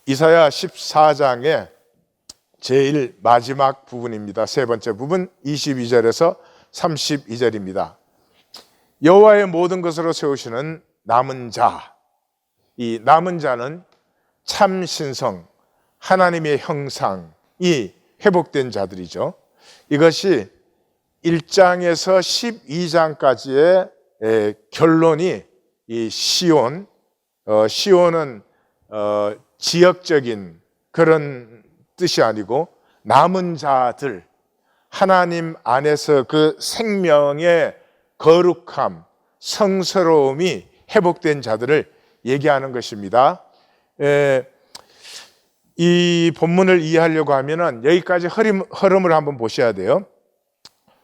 이사야 14장의 제일 마지막 부분입니다. 세 번째 부분 22절에서 32절입니다. 여호와의 모든 것으로 세우시는 남은 자, 이 남은 자는 참 신성, 하나님의 형상이 회복된 자들이죠. 이것이 1장에서 12장까지의 결론이 이 시온, 시온은 지역적인 그런 뜻이 아니고 남은 자들, 하나님 안에서 그 생명의 거룩함, 성스러움이 회복된 자들을 얘기하는 것입니다. 이 본문을 이해하려고 하면은 여기까지 흐름을 한번 보셔야 돼요.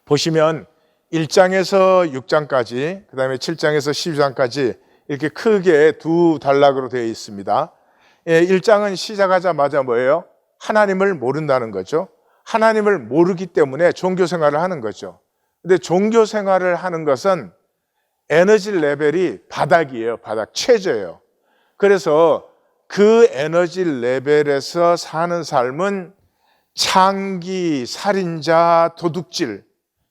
보시면 1장에서 6장까지, 그 다음에 7장에서 12장까지 이렇게 크게 두 단락으로 되어 있습니다. 1장은 시작하자마자 뭐예요? 하나님을 모른다는 거죠. 하나님을 모르기 때문에 종교 생활을 하는 거죠. 근데 종교 생활을 하는 것은 에너지 레벨이 바닥이에요. 바닥, 최저예요. 그래서 그 에너지 레벨에서 사는 삶은 창기, 살인자, 도둑질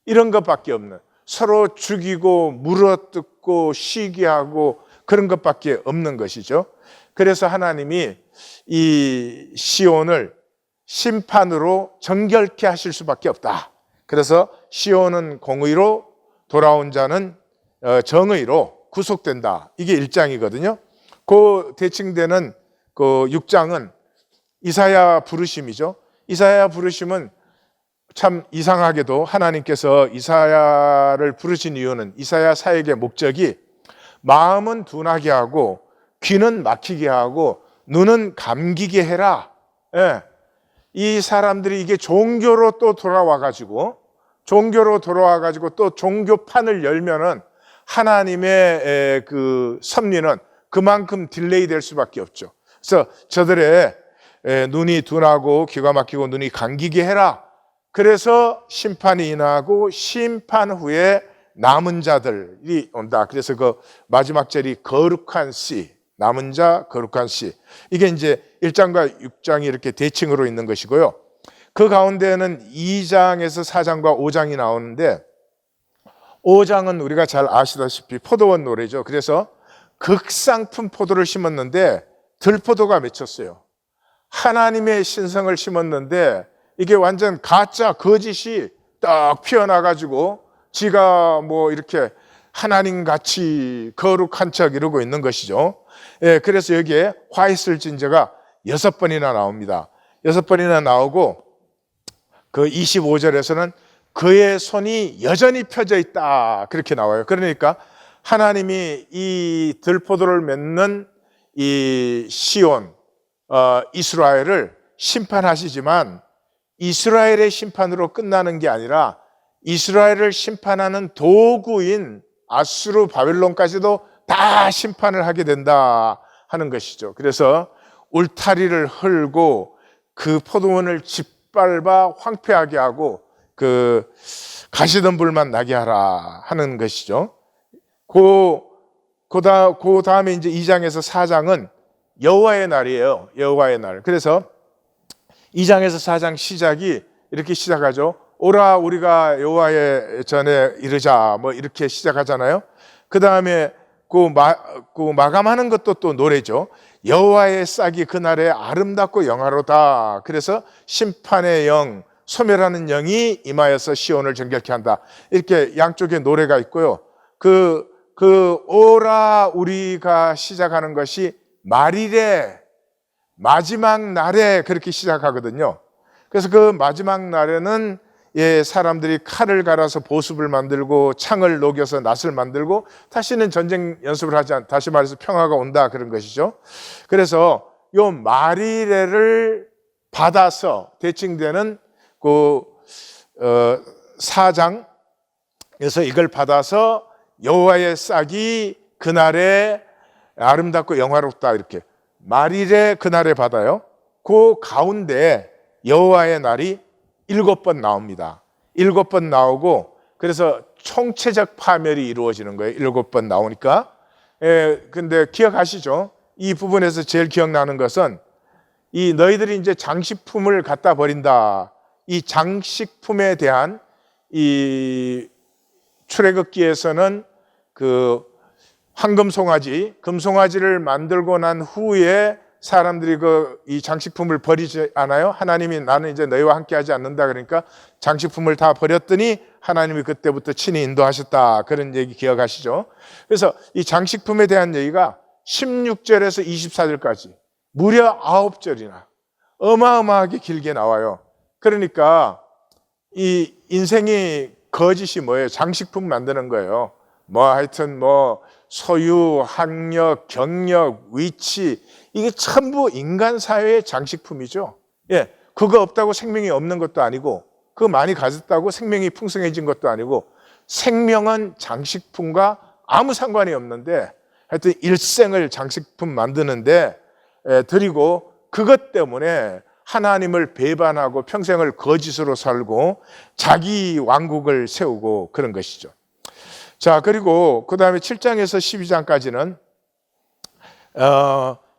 이런 것밖에 없는, 서로 죽이고 물어뜯고 시기하고 그런 것밖에 없는 것이죠. 그래서 하나님이 이 시온을 심판으로 정결케 하실 수밖에 없다. 그래서 시온은 공의로, 돌아온 자는 정의로 구속된다. 이게 1장이거든요. 그 대칭되는 그 6장은 이사야 부르심이죠. 이사야 부르심은 참 이상하게도 하나님께서 이사야를 부르신 이유는, 이사야 사역의 목적이 마음은 둔하게 하고 귀는 막히게 하고 눈은 감기게 해라. 이 사람들이 이게 종교로 또 돌아와가지고 또 종교판을 열면은 하나님의 그 섭리는 그만큼 딜레이 될 수밖에 없죠. 그래서 저들의 눈이 둔하고 귀가 막히고 눈이 감기게 해라. 그래서 심판이 인하고 심판 후에 남은 자들이 온다. 그래서 그 마지막 절이 거룩한 씨, 남은 자, 거룩한 씨. 이게 이제 1장과 6장이 이렇게 대칭으로 있는 것이고요. 그 가운데는 2장에서 4장과 5장이 나오는데, 5장은 우리가 잘 아시다시피 포도원 노래죠. 그래서 극상품 포도를 심었는데 들포도가 맺혔어요. 하나님의 신성을 심었는데 이게 완전 가짜 거짓이 딱 피어나가지고 지가 뭐 이렇게 하나님같이 거룩한 척 이러고 있는 것이죠. 그래서 여기에 화 있을 진저가 6번이나 나옵니다. 6번이나 나오고 그 25절에서는 그의 손이 여전히 펴져 있다, 그렇게 나와요. 그러니까 하나님이 이 들포도를 맺는 이 시온, 이스라엘을 심판하시지만 이스라엘의 심판으로 끝나는 게 아니라 이스라엘을 심판하는 도구인 아수르, 바벨론까지도 다 심판을 하게 된다 하는 것이죠. 그래서 울타리를 헐고 그 포도원을 짓밟아 황폐하게 하고 그 가시덤불만 나게 하라 하는 것이죠. 그 다음에 이제 2장에서 4장은 여호와의 날이에요. 여호와의 날. 그래서 2장에서 4장 시작이 이렇게 시작하죠. 오라 우리가 여호와의 전에 이르자, 뭐 이렇게 시작하잖아요. 그 다음에 그 마감하는 것도 또 노래죠. 여호와의 싹이 그날에 아름답고 영화로다. 그래서 심판의 영, 소멸하는 영이 임하여서 시온을 정결케 한다. 이렇게 양쪽에 노래가 있고요. 그 오라 우리가 시작하는 것이 말일에, 마지막 날에 그렇게 시작하거든요. 그래서 그 마지막 날에는 사람들이 칼을 갈아서 보습을 만들고 창을 녹여서 낫을 만들고 다시는 전쟁 연습을 하지 않, 다시 말해서 평화가 온다, 그런 것이죠. 그래서 요 말일에를 받아서 대칭되는 그 4장에서 이걸 받아서 여호와의 싹이 그날에 아름답고 영화롭다, 이렇게 말일에 그날에 받아요. 그 가운데 여호와의 날이 7번 나옵니다. 7번 나오고, 그래서 총체적 파멸이 이루어지는 거예요. 7번 나오니까. 근데 기억하시죠? 이 부분에서 제일 기억나는 것은 이 너희들이 이제 장식품을 갖다 버린다. 이 장식품에 대한 이 출애굽기에서는 그 황금 송아지, 금송아지를 만들고 난 후에 사람들이 이 장식품을 버리지 않아요? 하나님이 나는 이제 너희와 함께 하지 않는다 그러니까 장식품을 다 버렸더니 하나님이 그때부터 친히 인도하셨다. 그런 얘기 기억하시죠? 그래서 이 장식품에 대한 얘기가 16절에서 24절까지 무려 9절이나 어마어마하게 길게 나와요. 그러니까 이 인생이 거짓이 뭐예요? 장식품 만드는 거예요. 뭐 하여튼 뭐 소유, 학력, 경력, 위치 이게 전부 인간 사회의 장식품이죠. 예, 그거 없다고 생명이 없는 것도 아니고 그거 많이 가졌다고 생명이 풍성해진 것도 아니고 생명은 장식품과 아무 상관이 없는데 하여튼 일생을 장식품 만드는데 드리고 그것 때문에 하나님을 배반하고 평생을 거짓으로 살고 자기 왕국을 세우고 그런 것이죠. 자, 그리고 그 다음에 7장에서 12장까지는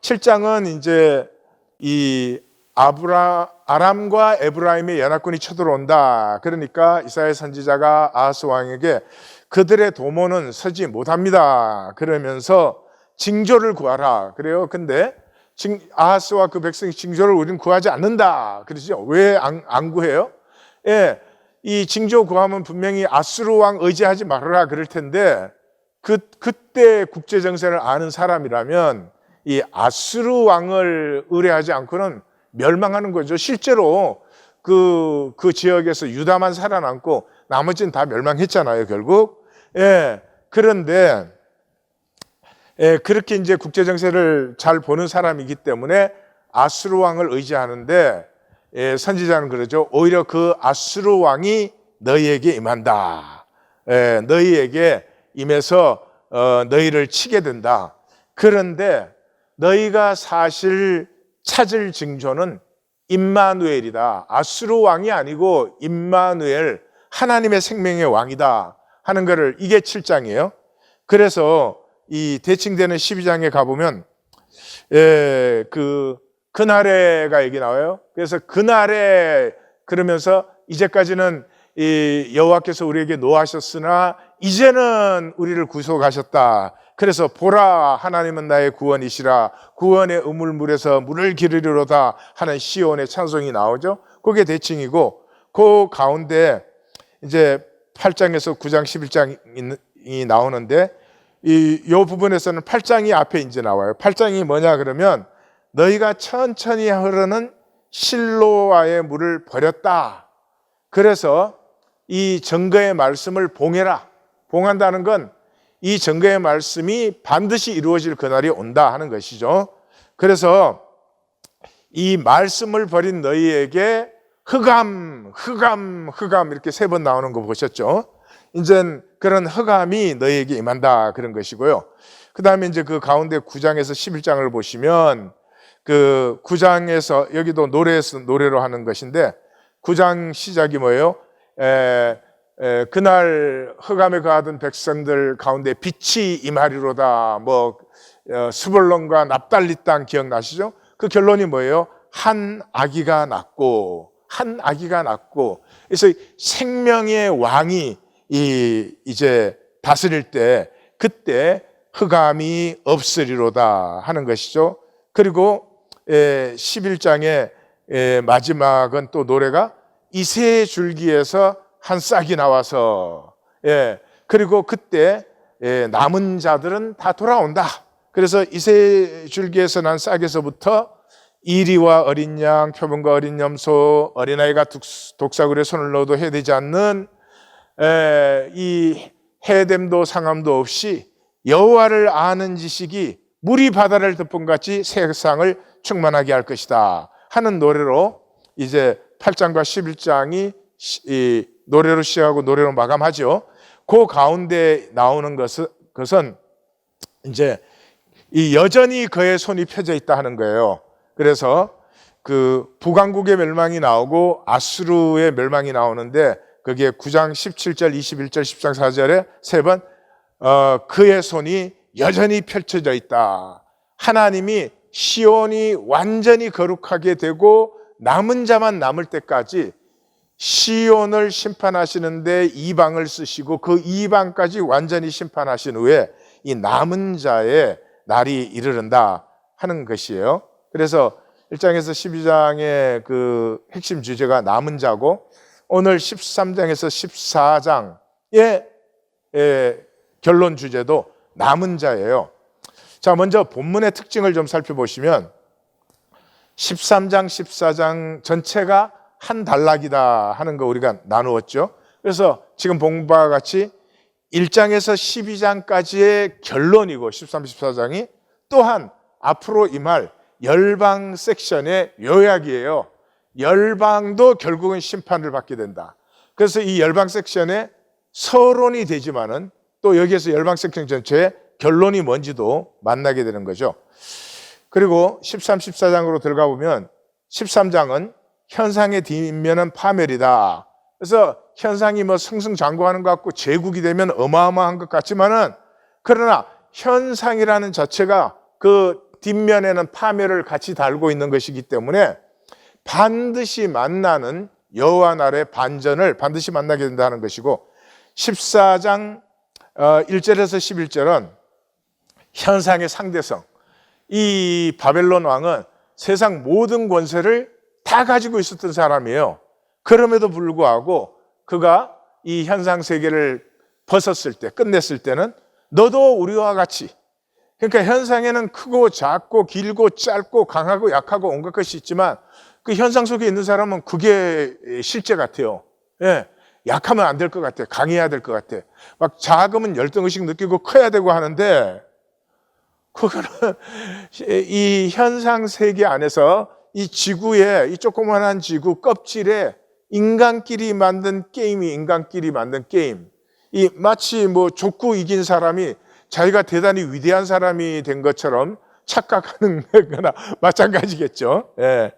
7장은 이제 이 아람과 에브라임의 연합군이 쳐들어온다. 그러니까 이사야 선지자가 아하스 왕에게 그들의 도모는 서지 못합니다. 그러면서 징조를 구하라. 그래요. 근데 아하스와 그 백성이 징조를 우리는 구하지 않는다. 그러죠. 왜 안 구해요? 예. 이 징조 구하면 분명히 아수르 왕 의지하지 말아라 그럴 텐데 그때 국제 정세를 아는 사람이라면 이 아수르 왕을 의뢰하지 않고는 멸망하는 거죠. 실제로 그 지역에서 유다만 살아남고 나머지는 다 멸망했잖아요, 결국. 예. 그런데 그렇게 이제 국제 정세를 잘 보는 사람이기 때문에 아수르 왕을 의지하는데 선지자는 그러죠. 오히려 그 아수르 왕이 너희에게 임한다. 너희에게 임해서 너희를 치게 된다. 그런데 너희가 사실 찾을 징조는 임마누엘이다. 아수르 왕이 아니고 임마누엘, 하나님의 생명의 왕이다 하는 것을 이게 7장이에요. 그래서 이 대칭되는 12장에 가보면 그날에가 얘기 나와요. 그래서 그날에 그러면서 이제까지는 이 여호와께서 우리에게 노하셨으나 이제는 우리를 구속하셨다. 그래서 보라 하나님은 나의 구원이시라 구원의 우물물에서 물을 기르리로다 하는 시온의 찬송이 나오죠. 그게 대칭이고 그 가운데 이제 8장에서 9장 11장이 나오는데 이 부분에서는 8장이 앞에 이제 나와요. 8장이 뭐냐 그러면 너희가 천천히 흐르는 실로아의 물을 버렸다. 그래서 이 증거의 말씀을 봉해라. 봉한다는 건 이 증거의 말씀이 반드시 이루어질 그날이 온다 하는 것이죠. 그래서 이 말씀을 버린 너희에게 흑암 이렇게 3번 나오는 거 보셨죠? 이젠 그런 흑암이 너희에게 임한다 그런 것이고요. 그 다음에 이제 그 가운데 9장에서 11장을 보시면 그 9장에서 여기도 노래로 하는 것인데 9장 시작이 뭐예요? 그날 흑암에 거하던 백성들 가운데 빛이 임하리로다. 뭐 스불론과 납달리 땅 기억나시죠? 그 결론이 뭐예요? 한 아기가 낳고 그래서 생명의 왕이 이제 다스릴 때 그때 흑암이 없으리로다 하는 것이죠. 그리고 11장의 마지막은 또 노래가 이새 줄기에서 한 싹이 나와서 그리고 그때 남은 자들은 다 돌아온다. 그래서 이새 줄기에서 난 싹에서부터 이리와 어린 양, 표범과 어린 염소, 어린아이가 독사굴에 손을 넣어도 해되지 않는 이 해됨도 상함도 없이 여호와를 아는 지식이 물이 바다를 덮은 같이 세상을 충만하게 할 것이다 하는 노래로 이제 8장과 11장이 노래로 시작하고 노래로 마감하죠. 그 가운데 나오는 것은 이제 이 여전히 그의 손이 펴져 있다 하는 거예요. 그래서 그 북왕국의 멸망이 나오고 아수르의 멸망이 나오는데 그게 9장 17절, 21절, 10장 4절에 3번 그의 손이 여전히 펼쳐져 있다. 하나님이 시온이 완전히 거룩하게 되고 남은 자만 남을 때까지 시온을 심판하시는데 이방을 쓰시고 그 이방까지 완전히 심판하신 후에 이 남은 자의 날이 이르른다 하는 것이에요. 그래서 1장에서 12장의 그 핵심 주제가 남은 자고, 오늘 13장에서 14장의 결론 주제도 남은 자예요. 자, 먼저 본문의 특징을 좀 살펴보시면 13장, 14장 전체가 한 단락이다 하는 거 우리가 나누었죠. 그래서 지금 본 바와 같이 1장에서 12장까지의 결론이고 13, 14장이 또한 앞으로 임할 열방 섹션의 요약이에요. 열방도 결국은 심판을 받게 된다. 그래서 이 열방 섹션에 서론이 되지만은 또 여기에서 열방 섹션 전체의 결론이 뭔지도 만나게 되는 거죠. 그리고 13, 14장으로 들어가 보면 13장은 현상의 뒷면은 파멸이다. 그래서 현상이 뭐 승승장구하는 것 같고 제국이 되면 어마어마한 것 같지만은, 그러나 현상이라는 자체가 그 뒷면에는 파멸을 같이 달고 있는 것이기 때문에 반드시 만나는 여호와 날의 반전을 반드시 만나게 된다는 것이고, 14장 1절에서 11절은 현상의 상대성. 이 바벨론 왕은 세상 모든 권세를 다 가지고 있었던 사람이에요. 그럼에도 불구하고 그가 이 현상 세계를 벗었을 때, 끝냈을 때는 너도 우리와 같이, 그러니까 현상에는 크고 작고 길고 짧고 강하고 약하고 온갖 것이 있지만 그 현상 속에 있는 사람은 그게 실제 같아요. 예, 약하면 안 될 것 같아. 강해야 될 것 같아. 막 작으면 열등의식 느끼고 커야 되고 하는데, 그거는 이 현상 세계 안에서 이 지구에, 이 조그만한 지구 껍질에 인간끼리 만든 게임이 인간끼리 만든 게임. 이 마치 뭐 족구 이긴 사람이 자기가 대단히 위대한 사람이 된 것처럼 착각하는 거나 마찬가지겠죠. 예.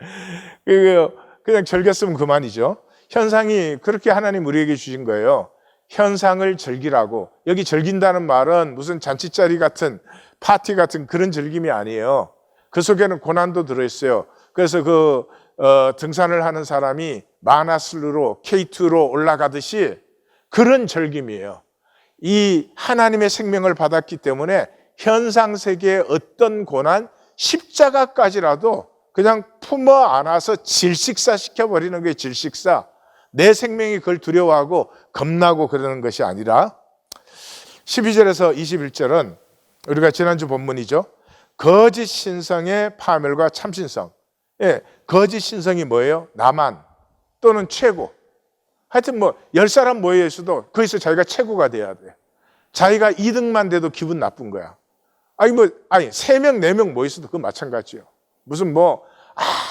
그냥 즐겼으면 그만이죠. 현상이 그렇게 하나님 우리에게 주신 거예요. 현상을 즐기라고. 여기 즐긴다는 말은 무슨 잔치자리 같은 파티 같은 그런 즐김이 아니에요. 그 속에는 고난도 들어있어요. 그래서 등산을 하는 사람이 마나슬루로 K2로 올라가듯이 그런 즐김이에요. 이 하나님의 생명을 받았기 때문에 현상 세계의 어떤 고난, 십자가까지라도 그냥 품어 안아서 질식사 시켜버리는 게 질식사. 내 생명이 그걸 두려워하고 겁나고 그러는 것이 아니라, 12절에서 21절은 우리가 지난주 본문이죠. 거짓 신성의 파멸과 참신성. 예, 거짓 신성이 뭐예요? 나만 또는 최고. 하여튼 뭐 10사람 모여 있어도 거기서 자기가 최고가 돼야 돼. 자기가 2등만 돼도 기분 나쁜 거야. 아니 3명, 4명 모여 있어도 그거 마찬가지예요. 무슨 뭐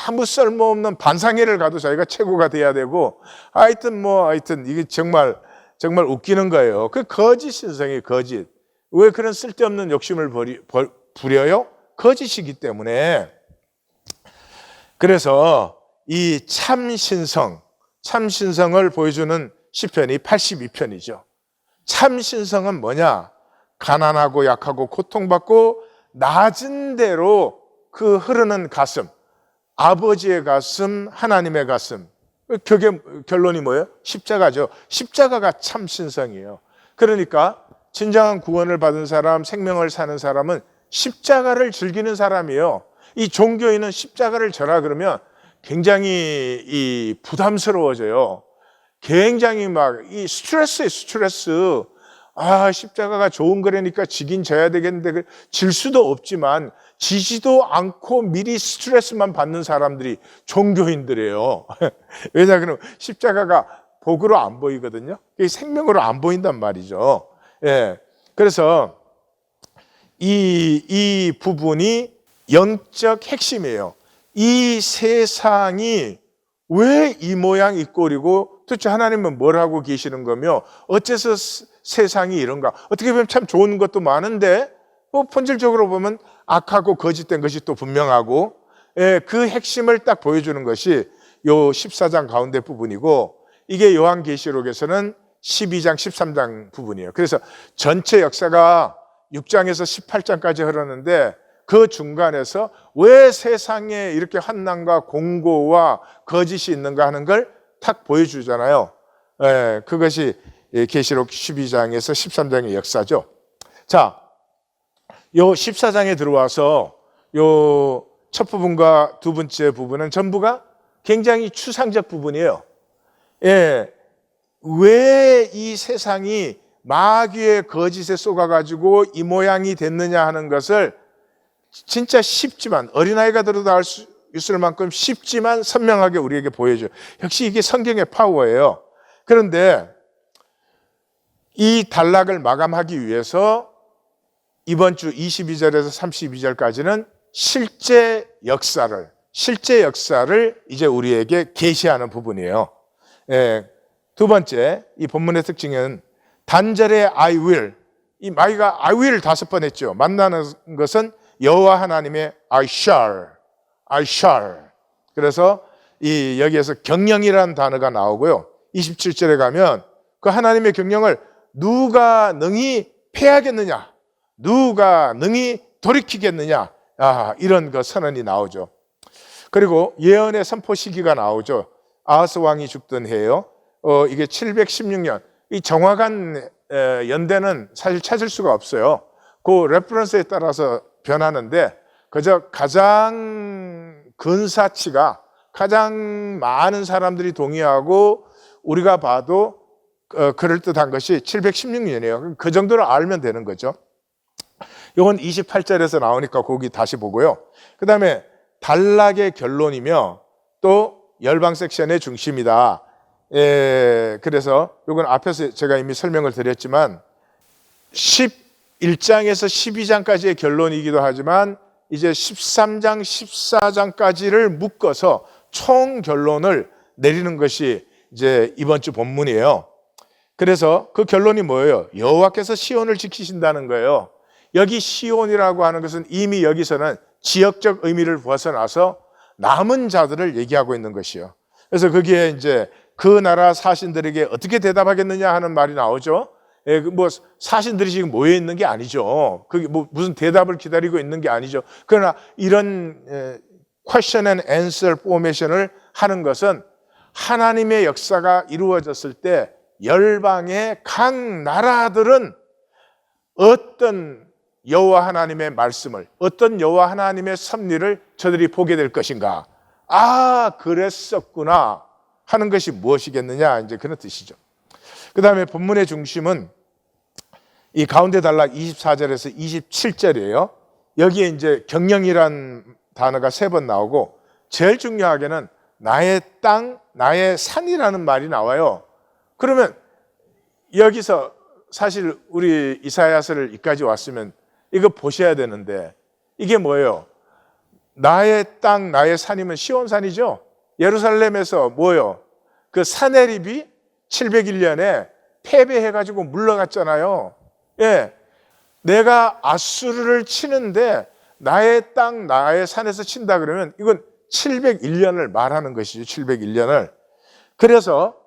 아무 쓸모없는 반상회를 가도 자기가 최고가 돼야 되고, 하여튼 이게 정말 웃기는 거예요. 그 거짓 신성이 거짓. 왜 그런 쓸데없는 욕심을 부려요? 거짓이기 때문에. 그래서 이 참신성을 보여주는 시편이 82편이죠. 참신성은 뭐냐? 가난하고 약하고 고통받고 낮은 대로 그 흐르는 가슴, 아버지의 가슴, 하나님의 가슴. 그게 결론이 뭐예요? 십자가죠. 십자가가 참신성이에요. 그러니까 진정한 구원을 받은 사람, 생명을 사는 사람은 십자가를 즐기는 사람이에요. 이 종교인은 십자가를 져라 그러면 굉장히 부담스러워져요. 굉장히 이 스트레스. 십자가가 좋은 거라니까 지긴 져야 되겠는데 질 수도 없지만 지지도 않고 미리 스트레스만 받는 사람들이 종교인들이에요. 왜냐 그러면 십자가가 복으로 안 보이거든요. 생명으로 안 보인단 말이죠. 예. 그래서 이 부분이 영적 핵심이에요. 이 세상이 왜 이 모양 이 꼴이고 도대체 하나님은 뭘 하고 계시는 거며 어째서 세상이 이런가? 어떻게 보면 참 좋은 것도 많은데 본질적으로 보면 악하고 거짓된 것이 또 분명하고, 그 핵심을 딱 보여주는 것이 요 14장 가운데 부분이고, 이게 요한계시록에서는 12장 13장 부분이에요. 그래서 전체 역사가 6장에서 18장까지 흐르는데 그 중간에서 왜 세상에 이렇게 환난과 공고와 거짓이 있는가 하는 걸 탁 보여주잖아요. 그것이 계시록 12장에서 13장의 역사죠. 자, 요 14장에 들어와서 요 첫 부분과 두 번째 부분은 전부가 굉장히 추상적 부분이에요. 왜 이 세상이 마귀의 거짓에 속아가지고 이 모양이 됐느냐 하는 것을 진짜 쉽지만, 어린아이가 들어도 알 수 있을 만큼 쉽지만 선명하게 우리에게 보여줘요. 역시 이게 성경의 파워예요. 그런데 이 단락을 마감하기 위해서 이번 주 22절에서 32절까지는 실제 역사를 이제 우리에게 계시하는 부분이에요. 두 번째, 이 본문의 특징은 단절의 I will, 이 마귀가 I will 5번 했죠. 만나는 것은 여호와 하나님의 I shall. 그래서 이 여기에서 경영이라는 단어가 나오고요. 27절에 가면 그 하나님의 경영을 누가 능히 패하겠느냐, 누가 능히 돌이키겠느냐, 이런 그 선언이 나오죠. 그리고 예언의 선포 시기가 나오죠. 아하스 왕이 죽던 해요. 이게 716년. 이 정확한 연대는 사실 찾을 수가 없어요. 그 레퍼런스에 따라서 변하는데, 그저 가장 근사치가 가장 많은 사람들이 동의하고 우리가 봐도 그럴듯한 것이 716년이에요. 그 정도로 알면 되는 거죠. 이건 28절에서 나오니까 거기 다시 보고요. 그 다음에 단락의 결론이며 또 열방 섹션의 중심이다. 그래서 이건 앞에서 제가 이미 설명을 드렸지만 11장에서 12장까지의 결론이기도 하지만 이제 13장, 14장까지를 묶어서 총 결론을 내리는 것이 이제 이번 주 본문이에요. 그래서 그 결론이 뭐예요? 여호와께서 시온을 지키신다는 거예요. 여기 시온이라고 하는 것은 이미 여기서는 지역적 의미를 벗어나서 남은 자들을 얘기하고 있는 것이요. 그래서 거기에 이제 그 나라 사신들에게 어떻게 대답하겠느냐 하는 말이 나오죠. 뭐 사신들이 지금 모여 있는 게 아니죠. 그게 뭐 무슨 대답을 기다리고 있는 게 아니죠. 그러나 이런 question and answer 포메이션을 하는 것은 하나님의 역사가 이루어졌을 때 열방의 각 나라들은 어떤 여호와 하나님의 말씀을, 어떤 여호와 하나님의 섭리를 저들이 보게 될 것인가. 그랬었구나 하는 것이 무엇이겠느냐, 이제 그런 뜻이죠. 그 다음에 본문의 중심은 이 가운데 단락 24절에서 27절이에요. 여기에 이제 경영이란 단어가 3번 나오고, 제일 중요하게는 나의 땅, 나의 산이라는 말이 나와요. 그러면 여기서 사실 우리 이사야서를 이까지 왔으면 이거 보셔야 되는데, 이게 뭐예요? 나의 땅, 나의 산이면 시온산이죠. 예루살렘에서 뭐예요? 그 사내립이 701년에 패배해가지고 물러갔잖아요. 내가 아수르를 치는데 나의 땅, 나의 산에서 친다 그러면 이건 701년을 말하는 것이죠. 701년을. 그래서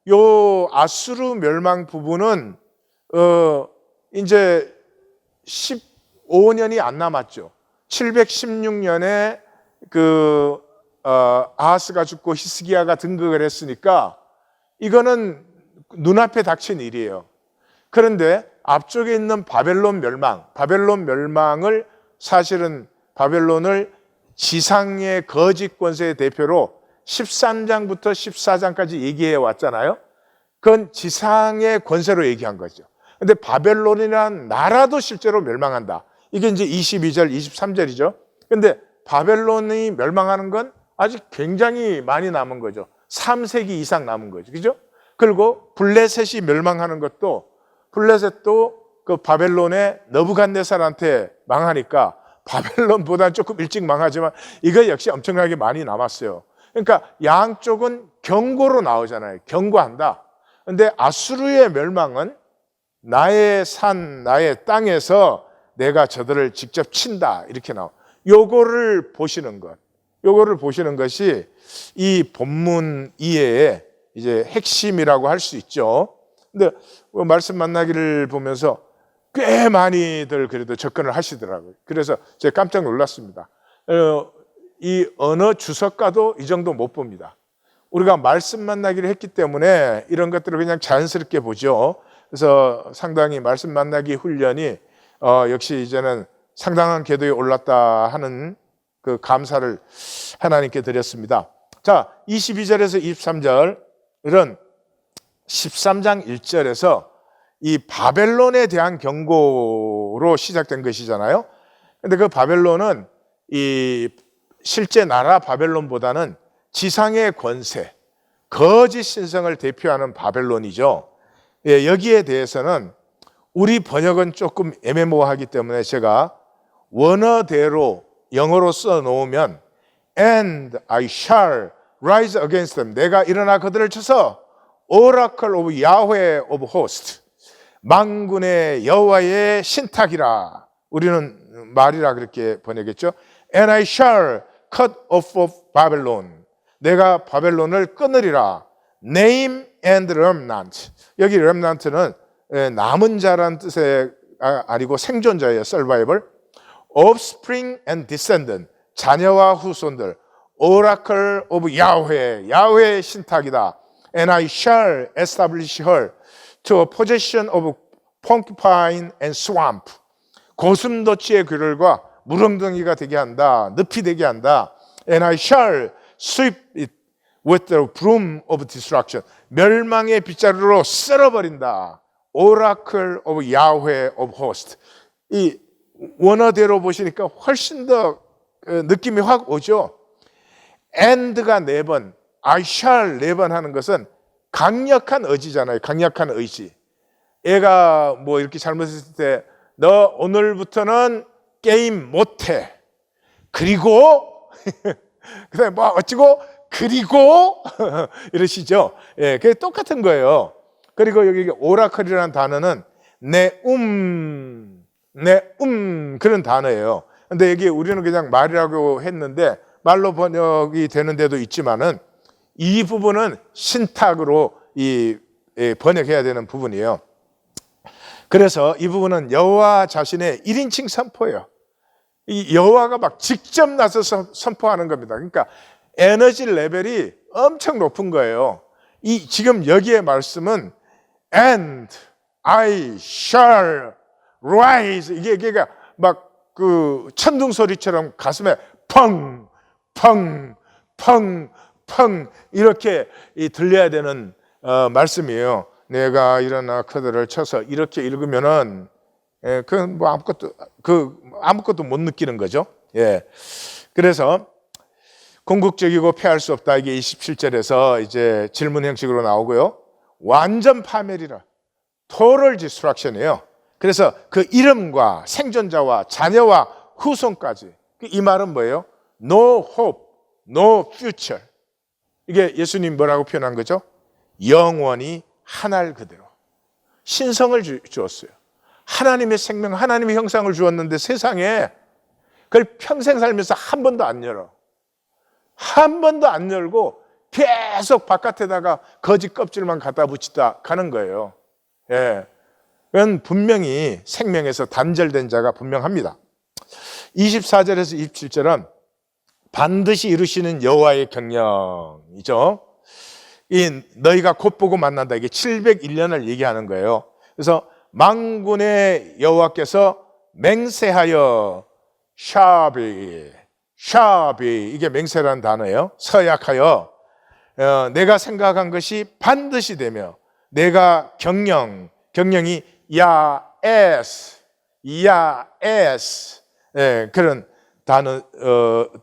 요 아수르 멸망 부분은 이제 15년이 안 남았죠. 716년에 아하스가 죽고 히스기야가 등극을 했으니까 이거는 눈앞에 닥친 일이에요. 그런데 앞쪽에 있는 바벨론 멸망을 사실은 바벨론을 지상의 거짓 권세의 대표로 13장부터 14장까지 얘기해 왔잖아요. 그건 지상의 권세로 얘기한 거죠. 근데 바벨론이라는 나라도 실제로 멸망한다. 이게 이제 22절, 23절이죠. 근데 바벨론이 멸망하는 건 아직 굉장히 많이 남은 거죠. 3세기 이상 남은 거죠. 그죠? 그리고 블레셋이 멸망하는 것도, 블레셋도 그 바벨론의 너부갓네살한테 망하니까 바벨론보다는 조금 일찍 망하지만 이거 역시 엄청나게 많이 남았어요. 그러니까 양쪽은 경고로 나오잖아요. 경고한다. 근데 아수르의 멸망은 나의 산, 나의 땅에서 내가 저들을 직접 친다. 이렇게 나와. 요거를 보시는 것이 이 본문 이해의 이제 핵심이라고 할 수 있죠. 근데 말씀 만나기를 보면서 꽤 많이들 그래도 접근을 하시더라고요. 그래서 제가 깜짝 놀랐습니다. 이 언어 주석가도 이 정도 못 봅니다. 우리가 말씀 만나기를 했기 때문에 이런 것들을 그냥 자연스럽게 보죠. 그래서 상당히 말씀 만나기 훈련이 역시 이제는 상당한 궤도에 올랐다 하는 그 감사를 하나님께 드렸습니다. 자, 22절에서 23절 이런 13장 1절에서 이 바벨론에 대한 경고로 시작된 것이잖아요. 근데 그 바벨론은 이 실제 나라 바벨론보다는 지상의 권세, 거짓 신성을 대표하는 바벨론이죠. 예, 여기에 대해서는 우리 번역은 조금 애매모호하기 때문에 제가 원어대로 영어로 써 놓으면 And I shall rise against them. 내가 일어나 그들을 쳐서 Oracle of Yahweh of Hosts. 만군의 여호와의 신탁이라. 우리는 말이라 그렇게 번역했죠. And I shall cut off of Babylon. 내가 바벨론을 끊으리라. Name and remnant. 여기 remnant는 남은 자란 뜻의 아니고 생존자예요. survival. offspring and descendant. 자녀와 후손들. oracle of Yahweh. 야훼의 신탁이다. And I shall establish her to a possession of porcupine and swamp. 고슴도치의 궤를과 물엉덩이가 되게 한다. 늪이 되게 한다. And I shall sweep it with the broom of destruction. 멸망의 빗자루로 쓸어버린다. Oracle of Yahweh of Hosts. 이 원어대로 보시니까 훨씬 더 느낌이 확 오죠. and가 4번, I shall 4번 하는 것은 강력한 의지잖아요. 강력한 의지. 애가 뭐 이렇게 잘못했을 때 너 오늘부터는 게임 못해. 그리고 그다음에 뭐 어찌고 그리고 이러시죠. 예, 그게 똑같은 거예요. 그리고 여기 오라클이라는 단어는 그런 단어예요. 근데 여기 우리는 그냥 말이라고 했는데 말로 번역이 되는 데도 있지만은 이 부분은 신탁으로 번역해야 되는 부분이에요. 그래서 이 부분은 여호와 자신의 1인칭 선포예요. 이 여호와가 막 직접 나서서 선포하는 겁니다. 그러니까 에너지 레벨이 엄청 높은 거예요. 지금 여기에 말씀은 and I shall rise 이게 막 그 천둥 소리처럼 가슴에 펑 이렇게 들려야 되는 말씀이에요. 내가 일어나 그들을 쳐서 이렇게 읽으면은 그건 뭐 아무것도 못 느끼는 거죠. 예. 그래서 궁극적이고 패할 수 없다. 이게 27절에서 이제 질문 형식으로 나오고요. 완전 파멸이라. total destruction이에요. 그래서 그 이름과 생존자와 자녀와 후손까지. 이 말은 뭐예요? No hope, no future. 이게 예수님 뭐라고 표현한 거죠? 영원히 하늘 그대로. 신성을 주었어요. 하나님의 생명, 하나님의 형상을 주었는데 세상에 그걸 평생 살면서 한 번도 안 열어. 한 번도 안 열고 계속 바깥에다가 거짓 껍질만 갖다 붙이다 가는 거예요. 예. 그건 분명히 생명에서 단절된 자가 분명합니다. 24절에서 27절은 반드시 이루시는 여호와의 경영이죠. 너희가 곧 보고 만난다. 이게 701년을 얘기하는 거예요. 그래서 만군의 여호와께서 맹세하여 샤비 이게 맹세라는 단어예요. 서약하여 내가 생각한 것이 반드시 되며 내가 경영이 야에스 그런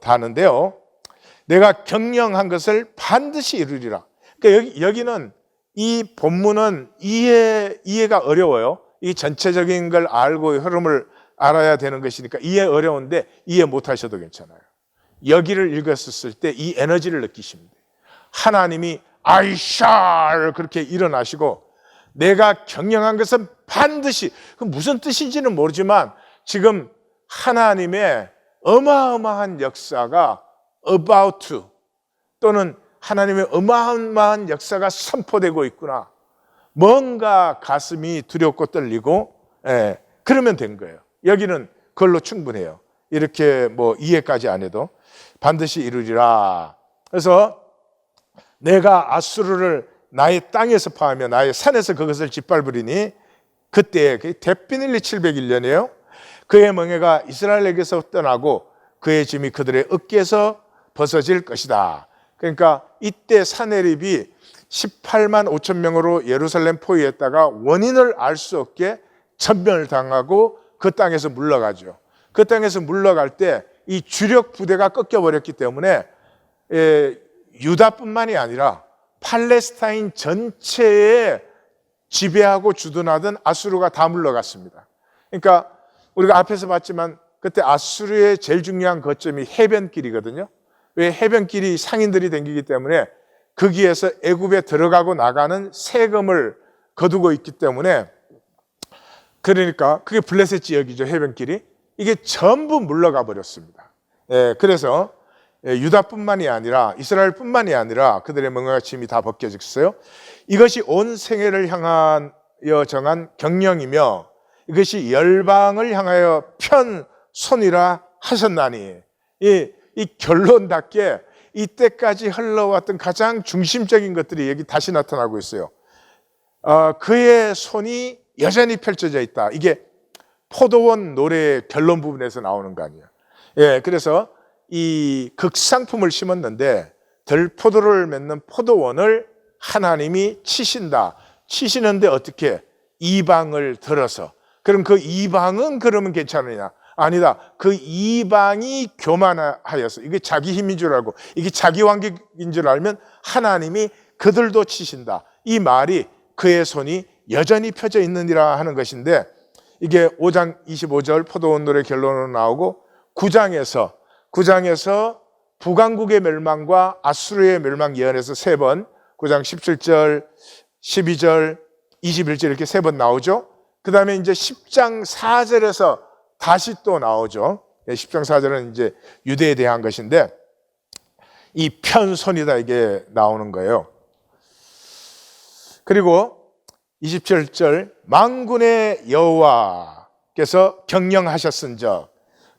단어인데요. 내가 경영한 것을 반드시 이루리라. 그러니까 여기는 이 본문은 이해가 어려워요. 이 전체적인 걸 알고 흐름을 알아야 되는 것이니까 이해 어려운데 이해 못 하셔도 괜찮아요. 여기를 읽었을 때 이 에너지를 느끼십니다. 하나님이 I shall 그렇게 일어나시고 내가 경영한 것은 반드시, 그 무슨 뜻인지는 모르지만 지금 하나님의 어마어마한 역사가 about to 또는 하나님의 어마어마한 역사가 선포되고 있구나. 뭔가 가슴이 두렵고 떨리고 그러면 된 거예요. 여기는 그걸로 충분해요. 이렇게 뭐 이해까지 안 해도 반드시 이루리라. 그래서 내가 아수르를 나의 땅에서 파하며 나의 산에서 그것을 짓밟으리니 그때 데피닐리 701년이에요. 그의 멍에가 이스라엘에게서 떠나고 그의 짐이 그들의 어깨에서 벗어질 것이다. 그러니까 이때 사내립이 18만 5천 명으로 예루살렘 포위했다가 원인을 알 수 없게 전멸을 당하고 그 땅에서 물러가죠. 그 땅에서 물러갈 때 이 주력 부대가 꺾여버렸기 때문에 유다뿐만이 아니라 팔레스타인 전체에 지배하고 주둔하던 아수르가 다 물러갔습니다. 그러니까 우리가 앞에서 봤지만 그때 아수르의 제일 중요한 거점이 해변길이거든요. 왜? 해변길이 상인들이 댕기기 때문에 거기에서 애굽에 들어가고 나가는 세금을 거두고 있기 때문에, 그러니까 그게 블레셋 지역이죠. 해변길이. 이게 전부 물러가 버렸습니다. 그래서 유다뿐만이 아니라 이스라엘뿐만이 아니라 그들의 멍에와 짐이 다 벗겨졌어요. 이것이 온 생애를 향하여 정한 경령이며 이것이 열방을 향하여 편손이라 하셨나니, 이 결론답게 이때까지 흘러왔던 가장 중심적인 것들이 여기 다시 나타나고 있어요. 그의 손이 여전히 펼쳐져 있다. 이게 포도원 노래의 결론 부분에서 나오는 거 아니에요. 그래서 이 극상품을 심었는데 들포도를 맺는 포도원을 하나님이 치신다. 치시는데 어떻게? 이방을 들어서. 그럼 그 이방은 그러면 괜찮으냐? 아니다. 그 이방이 교만하여서, 이게 자기 힘인 줄 알고 이게 자기 왕국인 줄 알면 하나님이 그들도 치신다. 이 말이 그의 손이 여전히 펴져 있느니라 하는 것인데, 이게 5장 25절 포도원 노래 결론으로 나오고 9장에서 북왕국의 멸망과 아수르의 멸망 예언에서 3번, 9장 17절, 12절, 21절 이렇게 3번 나오죠. 그 다음에 이제 10장 4절에서 다시 또 나오죠. 10장 4절은 이제 유대에 대한 것인데, 이 편손이다 이게 나오는 거예요. 그리고 27절, 만군의 여호와께서 경영하셨은적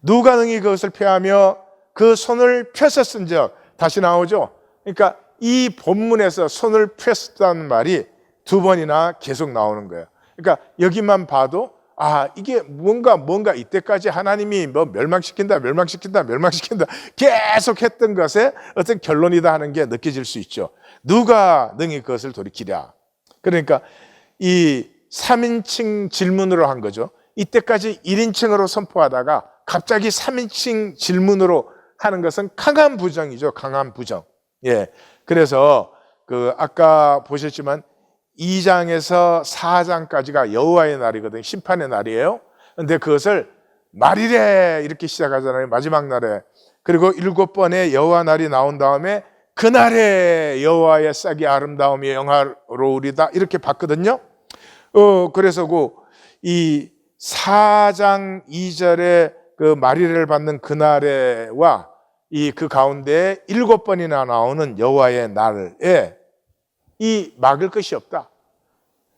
누가 능히 그것을 펴하며 그 손을 펴셨은적, 다시 나오죠. 그러니까 이 본문에서 손을 폈다는 말이 2번이나 계속 나오는 거예요. 그러니까 여기만 봐도 이게 뭔가 이때까지 하나님이 뭐 멸망시킨다 계속 했던 것에 어떤 결론이다 하는 게 느껴질 수 있죠. 누가 능히 그것을 돌이키랴. 그러니까 이 3인칭 질문으로 한 거죠. 이때까지 1인칭으로 선포하다가 갑자기 3인칭 질문으로 하는 것은 강한 부정이죠. 강한 부정. 그래서 아까 보셨지만 2장에서 4장까지가 여호와의 날이거든요. 심판의 날이에요. 근데 그것을 말이래 이렇게 시작하잖아요. 마지막 날에. 그리고 7번의 여호와 날이 나온 다음에 그날에 여호와의 싹이 아름다움이 영화로우리다 이렇게 봤거든요. 그래서 이 4장 2절에 그 마리레를 받는 그날에와 그 가운데 7번이나 나오는 여호와의 날에 이 막을 것이 없다.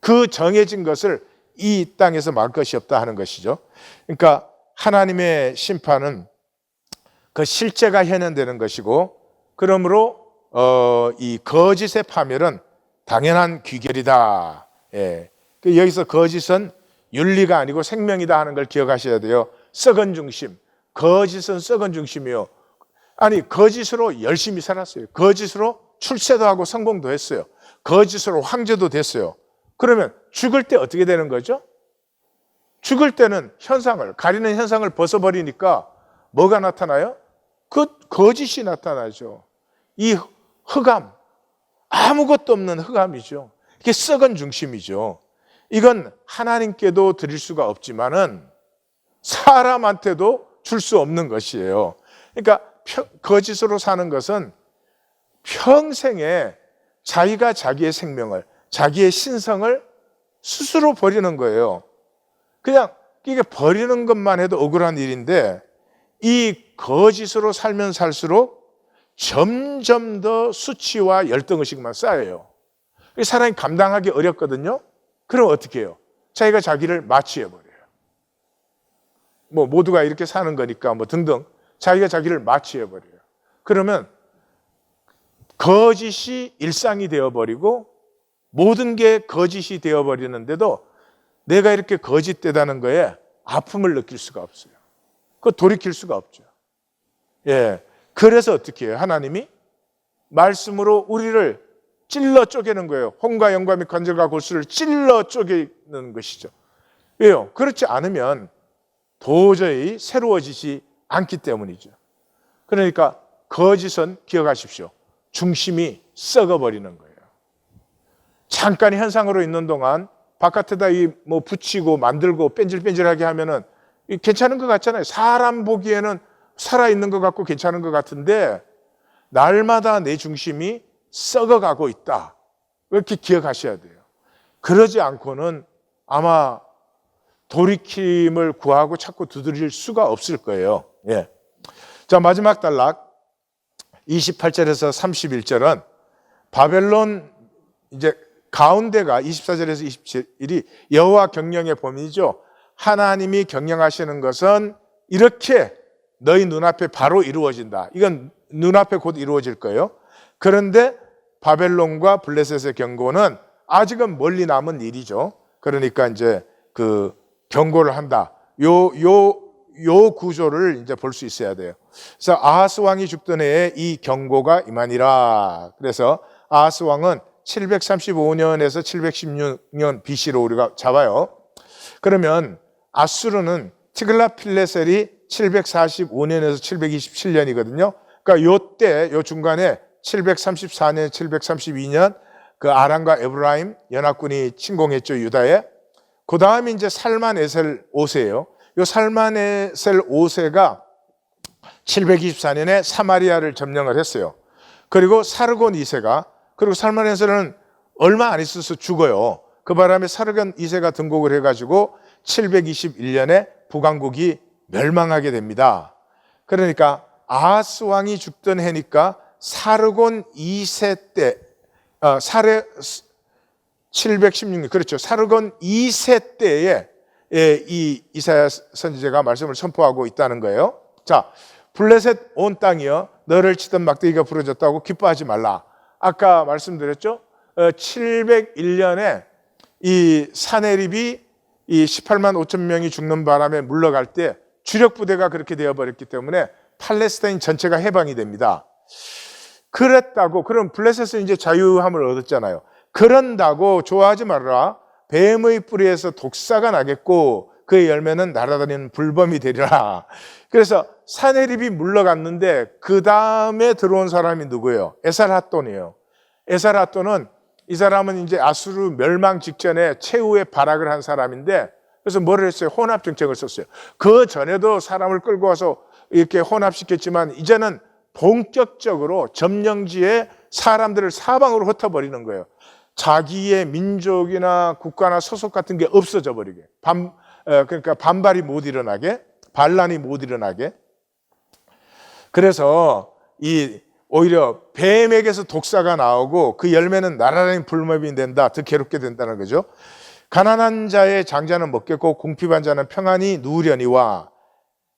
그 정해진 것을 이 땅에서 막을 것이 없다 하는 것이죠. 그러니까 하나님의 심판은 그 실제가 현현되는 것이고, 그러므로 이 거짓의 파멸은 당연한 귀결이다. 여기서 거짓은 윤리가 아니고 생명이다 하는 걸 기억하셔야 돼요. 썩은 중심. 거짓은 썩은 중심이요. 거짓으로 열심히 살았어요. 거짓으로 출세도 하고 성공도 했어요. 거짓으로 황제도 됐어요. 그러면 죽을 때 어떻게 되는 거죠? 죽을 때는 가리는 현상을 벗어버리니까 뭐가 나타나요? 그 거짓이 나타나죠. 이 흑암, 아무것도 없는 흑암이죠. 이게 썩은 중심이죠. 이건 하나님께도 드릴 수가 없지만은 사람한테도 줄 수 없는 것이에요. 그러니까 거짓으로 사는 것은 평생에 자기가 자기의 생명을, 자기의 신성을 스스로 버리는 거예요. 그냥 이게 버리는 것만 해도 억울한 일인데, 이 거짓으로 살면 살수록 점점 더 수치와 열등의식만 쌓여요. 사람이 감당하기 어렵거든요. 그럼 어떻게 해요? 자기가 자기를 마취해버려요. 뭐 모두가 이렇게 사는 거니까 뭐 등등 자기가 자기를 마취해 버려요. 그러면 거짓이 일상이 되어버리고 모든 게 거짓이 되어버리는데도 내가 이렇게 거짓되다는 거에 아픔을 느낄 수가 없어요. 그거 돌이킬 수가 없죠. 예. 그래서 어떻게 해요? 하나님이 말씀으로 우리를 찔러 쪼개는 거예요. 혼과 영과 및 관절과 골수를 찔러 쪼개는 것이죠. 왜요? 그렇지 않으면 도저히 새로워지지 않기 때문이죠. 그러니까 거짓은 기억하십시오. 중심이 썩어버리는 거예요. 잠깐 현상으로 있는 동안 바깥에다 뭐 붙이고 만들고 뺀질뺀질하게 하면은 괜찮은 것 같잖아요. 사람 보기에는 살아있는 것 같고 괜찮은 것 같은데 날마다 내 중심이 썩어가고 있다. 이렇게 기억하셔야 돼요. 그러지 않고는 아마 돌이킴을 구하고 자꾸 두드릴 수가 없을 거예요. 예. 자, 마지막 단락 28절에서 31절은 바벨론 이제 가운데가 24절에서 27일이 여호와 경영의 범위죠. 하나님이 경영하시는 것은 이렇게 너희 눈앞에 바로 이루어진다. 이건 눈앞에 곧 이루어질 거예요. 그런데 바벨론과 블레셋의 경고는 아직은 멀리 남은 일이죠. 그러니까 이제 그 경고를 한다. 요 구조를 이제 볼 수 있어야 돼요. 그래서 아하스 왕이 죽던 해에 이 경고가 임하니라. 그래서 아하스 왕은 735년에서 716년 BC로 우리가 잡아요. 그러면 아수르는 티글라필레셀이 745년에서 727년이거든요. 그러니까 요때 요 중간에 734년, 732년 그 아람과 에브라임 연합군이 침공했죠, 유다에. 그 다음에 이제 살만에셀 5세예요. 요 살만에셀 5세가 724년에 사마리아를 점령을 했어요. 그리고 사르곤 2세가, 그리고 살만에셀은 얼마 안 있어서 죽어요. 그 바람에 사르곤 2세가 등극을 해가지고 721년에 북왕국이 멸망하게 됩니다. 그러니까 아하스 왕이 죽던 해니까 사르곤 2세 때, 716년, 그렇죠. 사르곤 2세 때에 이 이사야 선지자가 말씀을 선포하고 있다는 거예요. 자, 블레셋 온 땅이여 너를 치던 막대기가 부러졌다고 기뻐하지 말라. 아까 말씀드렸죠. 701년에 이 사네립이 이 18만 5천 명이 죽는 바람에 물러갈 때 주력 부대가 그렇게 되어버렸기 때문에 팔레스타인 전체가 해방이 됩니다. 그랬다고, 그럼 블레셋은 이제 자유함을 얻었잖아요. 그런다고 좋아하지 말아라. 뱀의 뿌리에서 독사가 나겠고 그의 열매는 날아다니는 불범이 되리라. 그래서 사네립이 물러갔는데 그 다음에 들어온 사람이 누구예요? 에살핫돈이에요. 에살핫돈은 이 사람은 이제 아수르 멸망 직전에 최후의 발악을 한 사람인데, 그래서 뭐를 했어요? 혼합 정책을 썼어요. 그 전에도 사람을 끌고 와서 이렇게 혼합시켰지만 이제는 본격적으로 점령지에 사람들을 사방으로 흩어버리는 거예요. 자기의 민족이나 국가나 소속 같은 게 없어져 버리게. 그러니까 반발이 못 일어나게, 반란이 못 일어나게. 그래서 오히려 뱀에게서 독사가 나오고 그 열매는 날아다니는 불법이 된다. 더 괴롭게 된다는 거죠. 가난한 자의 장자는 먹겠고 궁핍한 자는 평안히 누우려니와.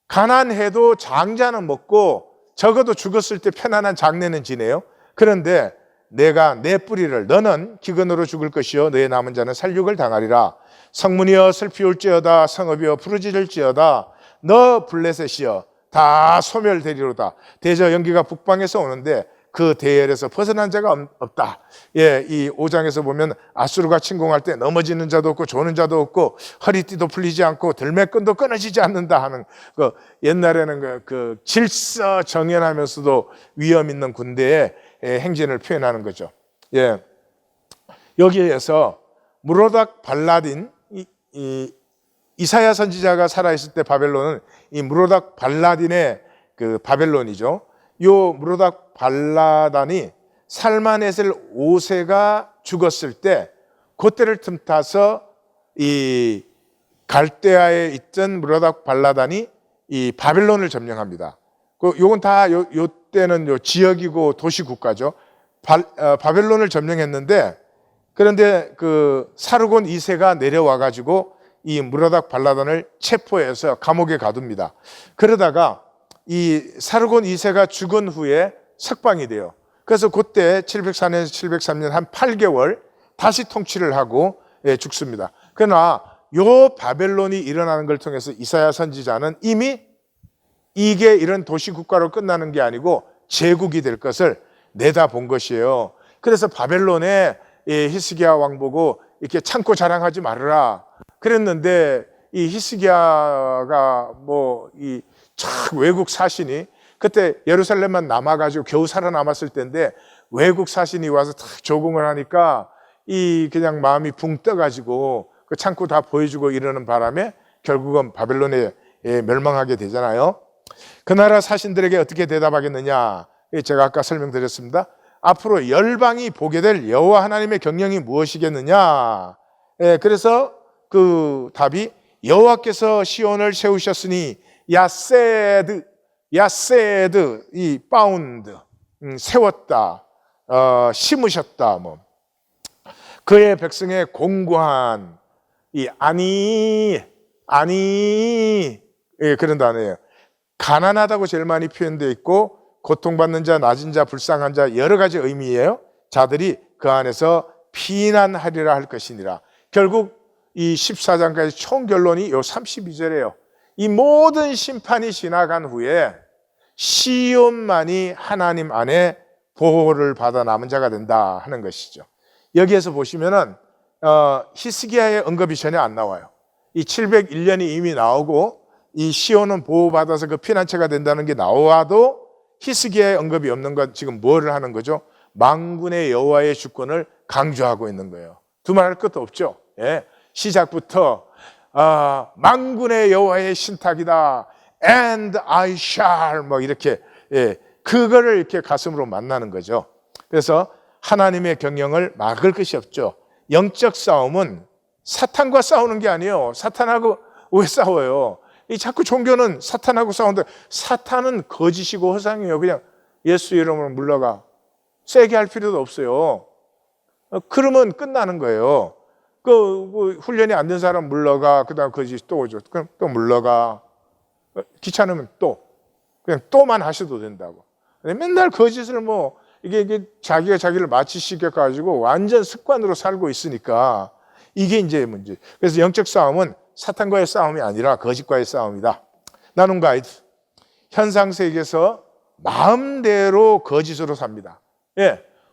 가난해도 장자는 먹고 적어도 죽었을 때 편안한 장례는 지내요. 그런데 내가 내 뿌리를, 너는 기근으로 죽을 것이요 너의 남은 자는 살육을 당하리라. 성문이여 슬피 울지어다. 성읍이여 부르짖을지어다. 너 블레셋이여 다 소멸되리로다. 대저 연기가 북방에서 오는데 그 대열에서 벗어난 자가 없다. 예, 이 5장에서 보면 아수르가 침공할 때 넘어지는 자도 없고 조는 자도 없고 허리띠도 풀리지 않고 들매끈도 끊어지지 않는다 하는 그 옛날에는 그 질서 정연하면서도 위험 있는 군대의 행진을 표현하는 거죠. 예, 여기에서 무로닥 발라딘, 이사야 선지자가 살아있을 때 바벨론은 이 무로닥 발라딘의 그 바벨론이죠. 요 무로닥 발라단이 살만에셀 5세가 죽었을 때 그때를 틈타서 이 갈대아에 있던 무로닥 발라단이 이 바벨론을 점령합니다. 요건 다 요 때는 요 지역이고 도시 국가죠. 바벨론을 점령했는데, 그런데 그 사르곤 2세가 내려와 가지고 이 무라닥 발라단을 체포해서 감옥에 가둡니다. 그러다가 이 사르곤 2세가 죽은 후에 석방이 돼요. 그래서 그때 704년에서 703년 한 8개월 다시 통치를 하고 죽습니다. 그러나 요 바벨론이 일어나는 걸 통해서 이사야 선지자는 이미 이게 이런 도시국가로 끝나는 게 아니고 제국이 될 것을 내다본 것이에요. 그래서 바벨론에 히스기야 왕 보고 이렇게 참고 자랑하지 말아라 그랬는데, 이 히스기야가 이 외국 사신이 그때 예루살렘만 남아가지고 겨우 살아남았을 때인데, 외국 사신이 와서 탁 조공을 하니까 이 그냥 마음이 붕 떠가지고 그 창고 다 보여주고 이러는 바람에 결국은 바벨론에 멸망하게 되잖아요. 그 나라 사신들에게 어떻게 대답하겠느냐? 제가 아까 설명드렸습니다. 앞으로 열방이 보게 될 여호와 하나님의 경영이 무엇이겠느냐? 그래서 그 답이 여호와께서 시온을 세우셨으니 야세드, 이 바운드, 세웠다, 심으셨다, 그의 백성의 공고한 이 그런 단어예요. 가난하다고 제일 많이 표현되어 있고, 고통받는 자, 낮은 자, 불쌍한 자, 여러 가지 의미예요. 자들이 그 안에서 피난하리라 할 것이니라. 결국 이 14장까지 총 결론이 요 32절이에요. 이 모든 심판이 지나간 후에 시온만이 하나님 안에 보호를 받아 남은 자가 된다 하는 것이죠. 여기에서 보시면은 히스기야의 언급이 전혀 안 나와요. 이 701년이 이미 나오고 이 시온은 보호받아서 그 피난처가 된다는 게 나와도 히스기야의 언급이 없는 건 지금 뭐를 하는 거죠? 만군의 여호와의 주권을 강조하고 있는 거예요. 두말할 것도 없죠. 시작부터 만군의 여호와의 신탁이다, and I shall, 이렇게 그거를 이렇게 가슴으로 만나는 거죠. 그래서 하나님의 경영을 막을 것이 없죠. 영적 싸움은 사탄과 싸우는 게 아니에요. 사탄하고 왜 싸워요? 이 자꾸 종교는 사탄하고 싸우는데, 사탄은 거짓이고 허상이에요. 그냥 예수 이름으로 물러가. 세게 할 필요도 없어요. 그러면 끝나는 거예요. 훈련이 안 된 사람 물러가. 그 다음 거짓 또 오죠. 그럼 또 물러가. 귀찮으면 그냥 또만 하셔도 된다고. 맨날 거짓을 이게 자기가 자기를 마취시켜가지고 완전 습관으로 살고 있으니까 이게 이제 문제. 그래서 영적 싸움은 사탄과의 싸움이 아니라 거짓과의 싸움이다. 나눔 가이드. 현상 세계에서 마음대로 거짓으로 삽니다.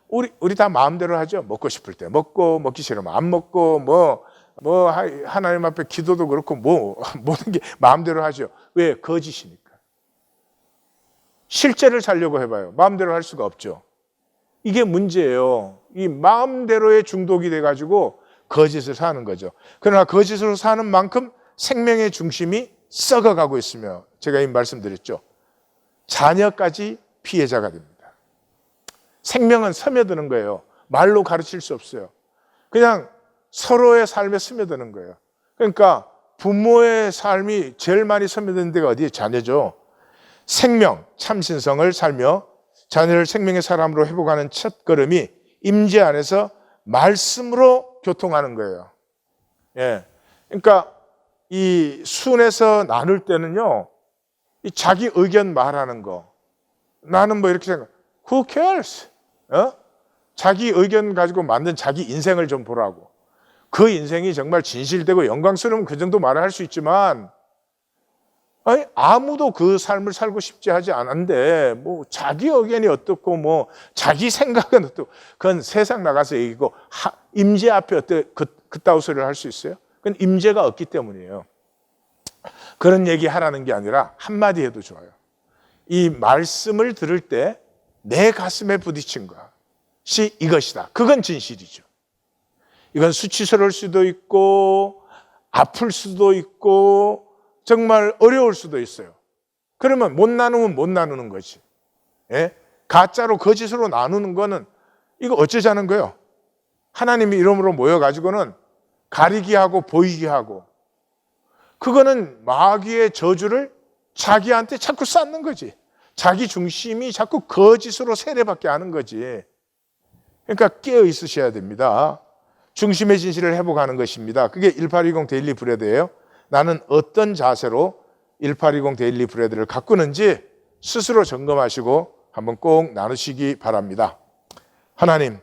우리 다 마음대로 하죠. 먹고 싶을 때 먹고, 먹기 싫으면 안 먹고, 하나님 앞에 기도도 그렇고, 모든 게 마음대로 하죠. 왜? 거짓이니까. 실제를 살려고 해봐요. 마음대로 할 수가 없죠. 이게 문제예요. 이 마음대로의 중독이 돼가지고 거짓을 사는 거죠. 그러나 거짓으로 사는 만큼 생명의 중심이 썩어가고 있으며, 제가 이미 말씀드렸죠. 자녀까지 피해자가 됩니다. 생명은 스며드는 거예요. 말로 가르칠 수 없어요. 그냥 서로의 삶에 스며드는 거예요. 그러니까 부모의 삶이 제일 많이 스며드는 데가 어디에? 자녀죠. 생명, 참신성을 살며 자녀를 생명의 사람으로 회복하는 첫 걸음이 임재 안에서 말씀으로 교통하는 거예요. 그러니까 이 순에서 나눌 때는요, 이 자기 의견 말하는 거, 나는 이렇게 생각, who cares? 자기 의견 가지고 만든 자기 인생을 좀 보라고. 그 인생이 정말 진실되고 영광스러우면 그 정도 말을 할 수 있지만, 아무도 그 삶을 살고 싶지 하지 않은데, 자기 의견이 어떻고, 자기 생각은 어떻고, 그건 세상 나가서 얘기고, 임재 앞에 그따위 소리를 할 수 있어요? 그건 임재가 없기 때문이에요. 그런 얘기 하라는 게 아니라 한마디 해도 좋아요. 이 말씀을 들을 때 내 가슴에 부딪힌 것이 이것이다. 그건 진실이죠. 이건 수치스러울 수도 있고, 아플 수도 있고, 정말 어려울 수도 있어요. 그러면 못 나누면 못 나누는 거지. 가짜로 거짓으로 나누는 거는 이거 어쩌자는 거예요? 하나님의 이름으로 모여가지고는 가리기 하고 보이기 하고, 그거는 마귀의 저주를 자기한테 자꾸 쌓는 거지. 자기 중심이 자꾸 거짓으로 세례받게 하는 거지. 그러니까 깨어 있으셔야 됩니다. 중심의 진실을 회복하는 것입니다. 그게 1820 데일리 브레드예요. 나는 어떤 자세로 1820 데일리 브레드를 가꾸는지 스스로 점검하시고 한번 꼭 나누시기 바랍니다. 하나님,